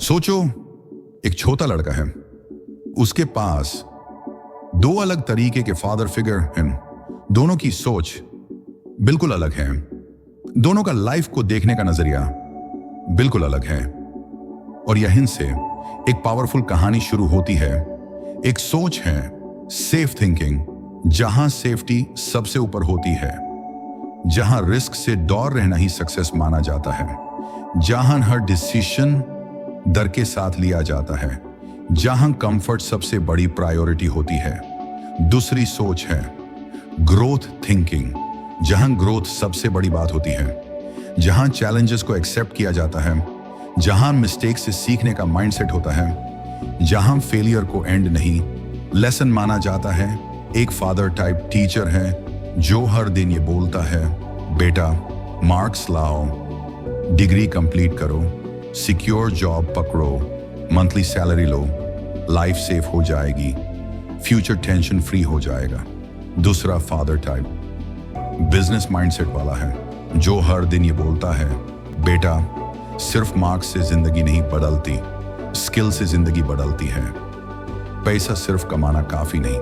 सोचो, एक छोटा लड़का है, उसके पास दो अलग तरीके के फादर फिगर हैं। दोनों की सोच बिल्कुल अलग है, दोनों का लाइफ को देखने का नजरिया बिल्कुल अलग है। और यहीं से एक पावरफुल कहानी शुरू होती है। एक सोच है सेफ थिंकिंग, जहां सेफ्टी सबसे ऊपर होती है, जहां रिस्क से दूर रहना ही सक्सेस माना जाता है, जहां हर डिसीजन डर के साथ लिया जाता है, जहां कंफर्ट सबसे बड़ी प्रायोरिटी होती है। दूसरी सोच है ग्रोथ थिंकिंग, जहां ग्रोथ सबसे बड़ी बात होती है, जहां चैलेंजेस को एक्सेप्ट किया जाता है, जहां मिस्टेक से सीखने का माइंडसेट होता है, जहां फेलियर को एंड नहीं लेसन माना जाता है। एक फादर टाइप टीचर है जो हर दिन ये बोलता है, बेटा मार्क्स लाओ, डिग्री कंप्लीट करो, सिक्योर जॉब पकड़ो, मंथली सैलरी लो, लाइफ सेफ हो जाएगी, फ्यूचर टेंशन फ्री हो जाएगा। दूसरा फादर टाइप बिजनेस माइंडसेट वाला है जो हर दिन ये बोलता है, बेटा सिर्फ मार्क्स से जिंदगी नहीं बदलती, स्किल से जिंदगी बदलती है। पैसा सिर्फ कमाना काफी नहीं,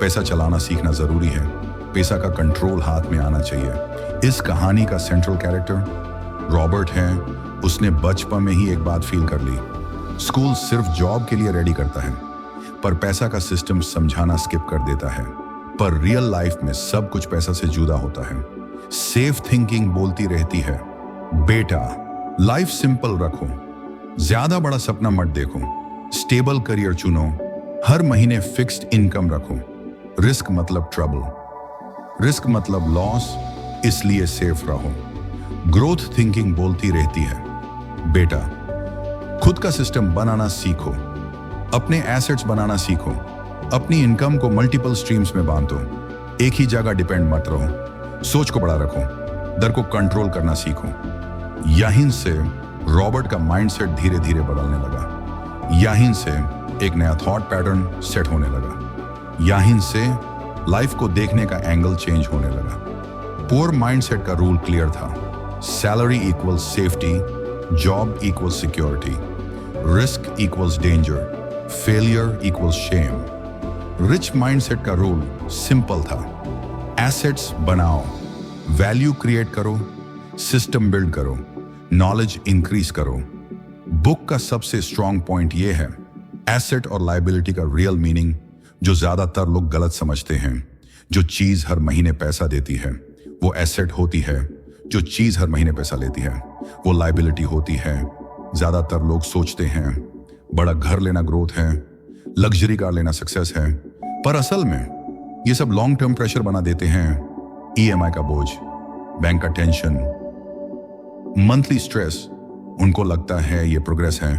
पैसा चलाना सीखना जरूरी है, पैसा का कंट्रोल हाथ में आना चाहिए। इस कहानी का सेंट्रल कैरेक्टर रॉबर्ट है। उसने बचपन में ही एक बात फील कर ली, स्कूल सिर्फ जॉब के लिए रेडी करता है, पर पैसा का सिस्टम समझाना स्किप कर देता है। पर रियल लाइफ में सब कुछ पैसा से जुदा होता है। सेफ थिंकिंग बोलती रहती है, बेटा लाइफ सिंपल रखो, ज्यादा बड़ा सपना मत देखो, स्टेबल करियर चुनो, हर महीने फिक्स्ड इनकम रखो। रिस्क मतलब ट्रबल, रिस्क मतलब लॉस, इसलिए सेफ रहो। ग्रोथ थिंकिंग बोलती रहती है, बेटा खुद का सिस्टम बनाना सीखो, अपने एसेट्स बनाना सीखो, अपनी इनकम को मल्टीपल स्ट्रीम्स में बांटो, एक ही जगह डिपेंड मत रहो, सोच को बड़ा रखो, डर को कंट्रोल करना सीखो। यहीं से रॉबर्ट का माइंडसेट धीरे धीरे बदलने लगा। यहीं से एक नया थॉट पैटर्न सेट होने लगा। यहीं से लाइफ को देखने का एंगल चेंज होने लगा। पुअर माइंडसेट का रूल क्लियर था, salary equals safety, job equals security, risk equals danger, failure equals shame. Rich mindset का रूल सिंपल था, एसेट्स बनाओ, वैल्यू क्रिएट करो, सिस्टम बिल्ड करो, नॉलेज इंक्रीज करो। बुक का सबसे स्ट्रॉन्ग पॉइंट यह है, एसेट और लायबिलिटी का रियल मीनिंग जो ज्यादातर लोग गलत समझते हैं। जो चीज हर महीने पैसा देती है वो एसेट होती है, जो चीज हर महीने पैसा लेती है वो लायबिलिटी होती है। ज्यादातर लोग सोचते हैं बड़ा घर लेना ग्रोथ है, लग्जरी कार लेना सक्सेस है, पर असल में ये सब लॉन्ग टर्म प्रेशर बना देते हैं। ईएमआई का बोझ, बैंक का टेंशन, मंथली स्ट्रेस, उनको लगता है ये प्रोग्रेस है,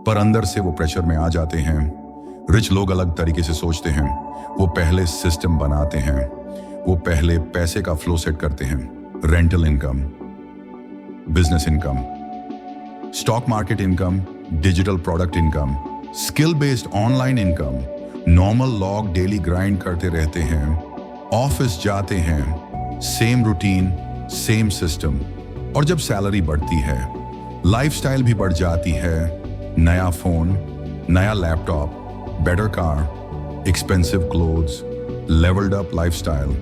पर अंदर से वो प्रेशर में आ जाते हैं। रिच लोग अलग तरीके से सोचते हैं, वो पहले सिस्टम बनाते हैं, वो पहले पैसे का फ्लो सेट करते हैं। Rental income, business income, stock market income, digital product income, skill based online income, normal log daily grind करते रहते हैं, ऑफिस जाते हैं, सेम रूटीन, सेम सिस्टम। और जब सैलरी बढ़ती है, लाइफस्टाइल भी बढ़ जाती है। नया फोन, नया laptop, better car, expensive clothes, levelled up lifestyle.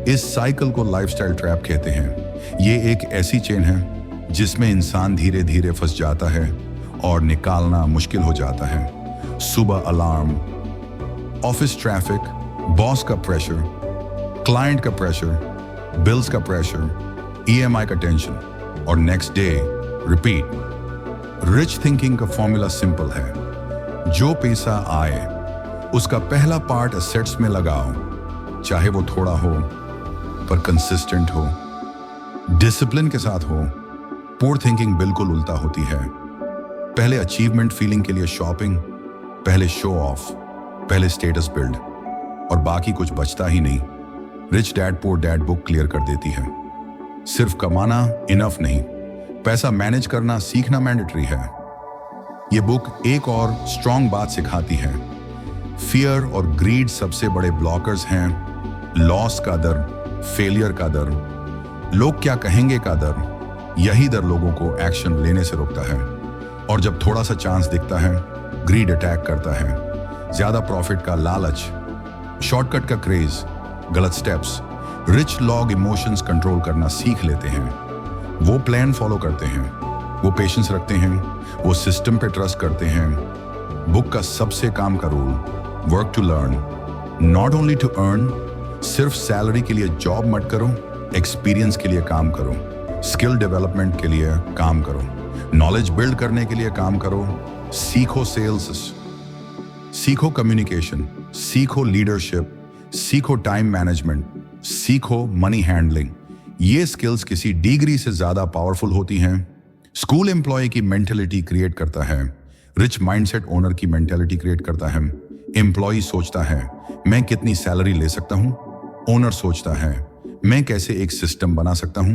इस साइकिल को लाइफस्टाइल ट्रैप कहते हैं। ये एक ऐसी चेन है जिसमें इंसान धीरे धीरे फंस जाता है और निकालना मुश्किल हो जाता है। सुबह अलार्म, ऑफिस ट्रैफिक, बॉस का प्रेशर, क्लाइंट का प्रेशर, बिल्स का प्रेशर, ईएमआई का टेंशन, और next day repeat. Rich thinking का फॉर्मूला सिंपल है, जो पैसा आए उसका पहला पार्ट एसेट्स में लगाओ, चाहे वो थोड़ा हो पर कंसिस्टेंट हो, डिसिप्लिन के साथ हो। पुअर थिंकिंग बिल्कुल उल्टा होती है, पहले अचीवमेंट फीलिंग के लिए शॉपिंग, पहले शो ऑफ, पहले स्टेटस बिल्ड, और बाकी कुछ बचता ही नहीं। Rich dad poor dad book clear कर देती है, सिर्फ कमाना इनफ नहीं, पैसा मैनेज करना सीखना मैंडेटरी है। ये बुक एक और स्ट्रॉन्ग बात सिखाती है, फियर और ग्रीड सबसे बड़े ब्लॉकर्स हैं। लॉस का डर, फेलियर का डर, लोग क्या कहेंगे का डर, यही डर लोगों को एक्शन लेने से रोकता है। और जब थोड़ा सा चांस दिखता है, ग्रीड अटैक करता है। ज्यादा प्रॉफिट का लालच, शॉर्टकट का क्रेज, गलत steps. Rich log emotions control करना सीख लेते हैं। वो प्लान फॉलो करते हैं, वो पेशेंस रखते हैं, वो सिस्टम पे ट्रस्ट करते हैं। बुक का सबसे काम का rule, work to learn, not only to earn. सिर्फ सैलरी के लिए जॉब मत करो, एक्सपीरियंस के लिए काम करो, स्किल डेवलपमेंट के लिए काम करो, नॉलेज बिल्ड करने के लिए काम करो। सीखो सेल्स, सीखो कम्युनिकेशन, सीखो लीडरशिप, सीखो टाइम मैनेजमेंट, सीखो मनी हैंडलिंग। ये स्किल्स किसी डिग्री से ज्यादा पावरफुल होती हैं। स्कूल एम्प्लॉय की मेंटेलिटी क्रिएट करता है, रिच माइंडसेट ओनर की मेंटेलिटी क्रिएट करता है। एम्प्लॉय सोचता है मैं कितनी सैलरी ले सकता हूं, ओनर सोचता है मैं कैसे एक सिस्टम बना सकता हूं।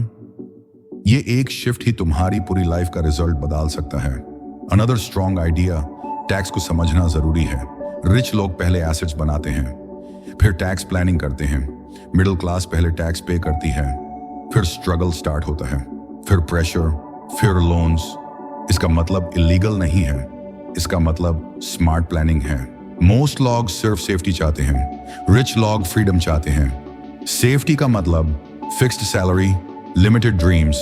ये एक शिफ्ट ही तुम्हारी पूरी लाइफ का रिजल्ट बदल सकता है। अनदर स्ट्रॉन्ग आइडिया, टैक्स को समझना जरूरी है। रिच लोग पहले एसेट्स बनाते हैं, फिर टैक्स प्लानिंग करते हैं। मिडिल क्लास पहले टैक्स पे करती है, फिर स्ट्रगल स्टार्ट होता है, फिर प्रेशर, फिर लोन्स। इसका मतलब इलीगल नहीं है, इसका मतलब स्मार्ट प्लानिंग है। मोस्ट लोग सिर्फ सेफ्टी चाहते हैं, रिच लोग फ्रीडम चाहते हैं। सेफ्टी का मतलब fixed salary, limited dreams.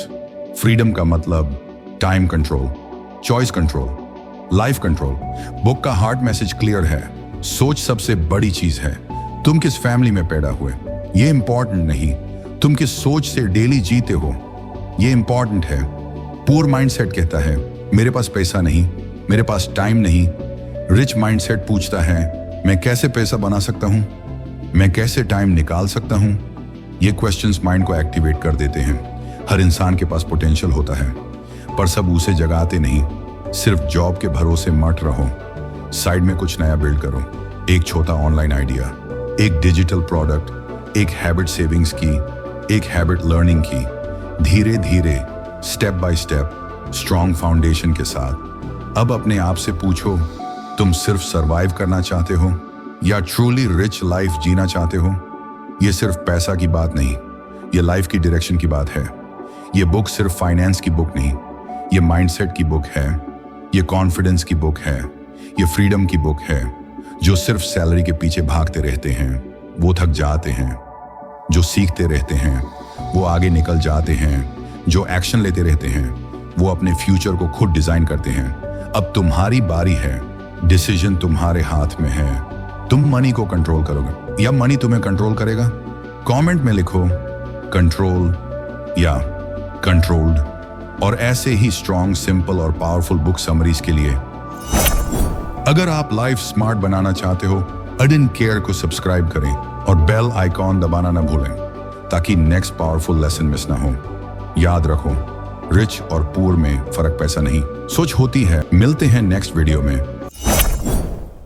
Freedom का मतलब time control, choice control, life control. Book का हार्ट मैसेज क्लियर है, सोच सबसे बड़ी चीज है। तुम किस फैमिली में पैदा हुए ये इंपॉर्टेंट नहीं, तुम किस सोच से डेली जीते हो ये इंपॉर्टेंट है। पूर माइंडसेट कहता है मेरे पास पैसा नहीं, मेरे पास टाइम नहीं। रिच माइंडसेट पूछता है मैं कैसे पैसा बना सकता हूं, मैं कैसे टाइम निकाल सकता हूं। ये क्वेश्चंस माइंड को एक्टिवेट कर देते हैं। हर इंसान के पास पोटेंशियल होता है, पर सब उसे जगाते नहीं। सिर्फ जॉब के भरोसे मत रहो, साइड में कुछ नया बिल्ड करो। एक छोटा ऑनलाइन आइडिया, एक डिजिटल प्रोडक्ट, एक हैबिट सेविंग्स की, एक हैबिट लर्निंग की। धीरे धीरे, step by step, strong foundation के साथ। अब अपने आप से पूछो, तुम सिर्फ सरवाइव करना चाहते हो या ट्रूली रिच लाइफ जीना चाहते हो। ये सिर्फ पैसा की बात नहीं, ये लाइफ की डायरेक्शन की बात है। ये बुक सिर्फ फाइनेंस की बुक नहीं, ये माइंडसेट की बुक है, ये कॉन्फिडेंस की बुक है, ये फ्रीडम की बुक है। जो सिर्फ सैलरी के पीछे भागते रहते हैं वो थक जाते हैं, जो सीखते रहते हैं वो आगे निकल जाते हैं, जो एक्शन लेते रहते हैं वो अपने फ्यूचर को खुद डिजाइन करते हैं। अब तुम्हारी बारी है, डिसीजन तुम्हारे हाथ में है। तुम मनी को कंट्रोल करोगे या मनी तुम्हें कंट्रोल करेगा? कमेंट में लिखो कंट्रोल या कंट्रोल्ड। और ऐसे ही स्ट्रॉन्ग, सिंपल और पावरफुल बुक समरीज के लिए अगर आप लाइफ स्मार्ट बनाना चाहते हो, अडिन केयर को सब्सक्राइब करें और बेल आइकॉन दबाना ना भूलें ताकि नेक्स्ट पावरफुल लेसन मिस ना हो। याद रखो, रिच और पुअर में फर्क पैसा नहीं, सोच होती है। मिलते हैं नेक्स्ट वीडियो में।